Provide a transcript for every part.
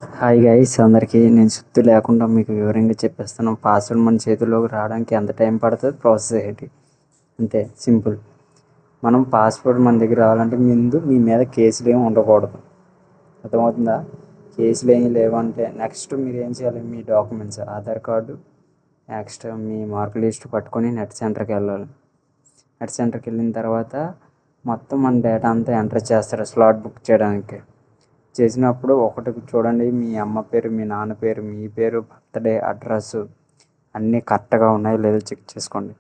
Hi guys అందరికీ నేను సుత్తి లేకుండా మీకు వివరంగా చెప్పేస్తాను. పాస్వర్డ్ మన చేతుల్లోకి రావడానికి ఎంత టైం పడుతుంది, ప్రాసెస్ ఏంటి, అంతే సింపుల్. మనం పాస్వర్డ్ మన దగ్గర రావాలంటే ముందు మీ మీద కేసులు ఏమి ఉండకూడదు. అర్థమవుతుందా? కేసులు ఏమి లేవంటే నెక్స్ట్ మీరు ఏం చేయాలి, మీ డాక్యుమెంట్స్, ఆధార్ కార్డు, నెక్స్ట్ మీ మార్క్ లిస్ట్ పట్టుకొని నెట్ సెంటర్కి వెళ్ళాలి. నెట్ సెంటర్కి వెళ్ళిన తర్వాత మొత్తం మన డేటా అంతా ఎంటర్ చేస్తారు స్లాట్ బుక్ చేయడానికి. చేసినప్పుడు ఒకటి చూడండి, మీ అమ్మ పేరు, మీ నాన్న పేరు, మీ పేరు, బర్త్డే, అడ్రస్ అన్నీ కరెక్ట్గా ఉన్నాయో లేదో చెక్ చేసుకోండి.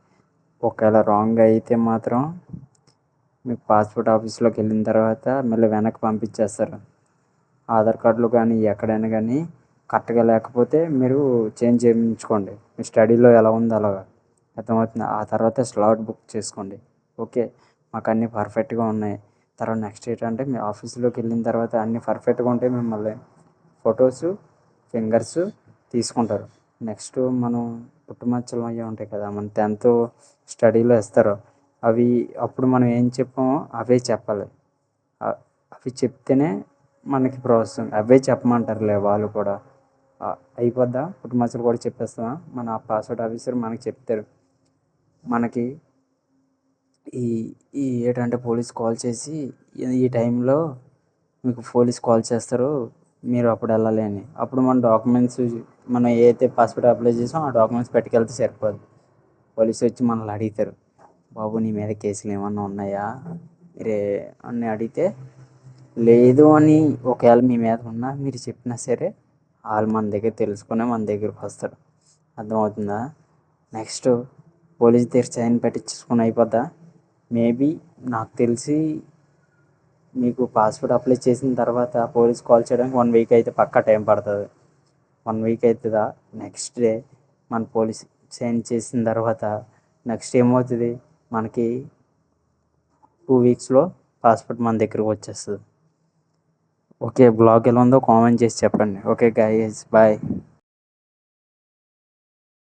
ఒకవేళ రాంగ్ అయితే మాత్రం మీకు పాస్పోర్ట్ ఆఫీస్లోకి వెళ్ళిన తర్వాత మళ్ళీ వెనక్కి పంపించేస్తారు. ఆధార్ కార్డులో కానీ ఎక్కడైనా కానీ కరెక్ట్గా లేకపోతే మీరు చేంజ్ చేయించుకోండి. మీ స్టడీలో ఎలా ఉందో అలాగా. అర్థమవుతుంది. ఆ తర్వాత స్లాట్ బుక్ చేసుకోండి. ఓకే, మాకు అన్నీ పర్ఫెక్ట్గా ఉన్నాయి. తర్వాత నెక్స్ట్ ఏంటంటే మీ ఆఫీస్లోకి వెళ్ళిన తర్వాత అన్నీ పర్ఫెక్ట్గా ఉంటే మిమ్మల్ని ఫొటోస్, ఫింగర్స్ తీసుకుంటారు. నెక్స్ట్ మనం పుట్టుమచ్చలు అవి ఉంటాయి కదా, మన 10th స్టడీలో ఇస్తారు అవి. అప్పుడు మనం ఏం చెప్పామో అవే చెప్పాలి. అవి చెప్తేనే మనకి ప్రాసెస్. అవే చెప్పమంటారులే వాళ్ళు కూడా. అయిపోద్దా? పుట్టుమచ్చలు కూడా చెప్పేస్తామా? మన పాస్పోర్ట్ ఆఫీసర్ మనకి చెప్తారు. మనకి ఈ ఈ ఏంటంటే పోలీస్ కాల్ చేసి ఈ టైంలో మీకు పోలీస్ కాల్ చేస్తారు, మీరు అప్పుడు వెళ్ళాలి అని. అప్పుడు మన డాక్యుమెంట్స్, మనం ఏదైతే పాస్పోర్ట్ అప్లై చేసామో ఆ డాక్యుమెంట్స్ పట్టుకెళ్తే సరిపోదు. పోలీసు వచ్చి మనల్ని అడుగుతారు, బాబు నీ మీద కేసులు ఏమన్నా ఉన్నాయా మీరే అని అడిగితే, లేదు అని ఒకవేళ మీ మీద ఉన్నా మీరు చెప్పినా సరే వాళ్ళు మన దగ్గర తెలుసుకునే మన దగ్గరికి వస్తారు. అర్థమవుతుందా? నెక్స్ట్ పోలీస్ దగ్గర సైన్ పెట్టించుకుని అయిపోద్దా? మేబీ నాకు తెలిసి మీకు పాస్పోర్ట్ అప్లై చేసిన తర్వాత పోలీస్ కాల్ చేయడానికి 1 వీక్ అయితే పక్కా టైం పడుతుంది. 1 వీక్ అవుతుందా? నెక్స్ట్ డే మన పోలీస్ సైన్ చేసిన తర్వాత నెక్స్ట్ ఏమవుతుంది, మనకి 2 వీక్స్లో పాస్పోర్ట్ మన దగ్గరకు వచ్చేస్తుంది. ఓకే, బ్లాగ్ ఎలా ఉందో కామెంట్ చేసి చెప్పండి. Okay guys, bye.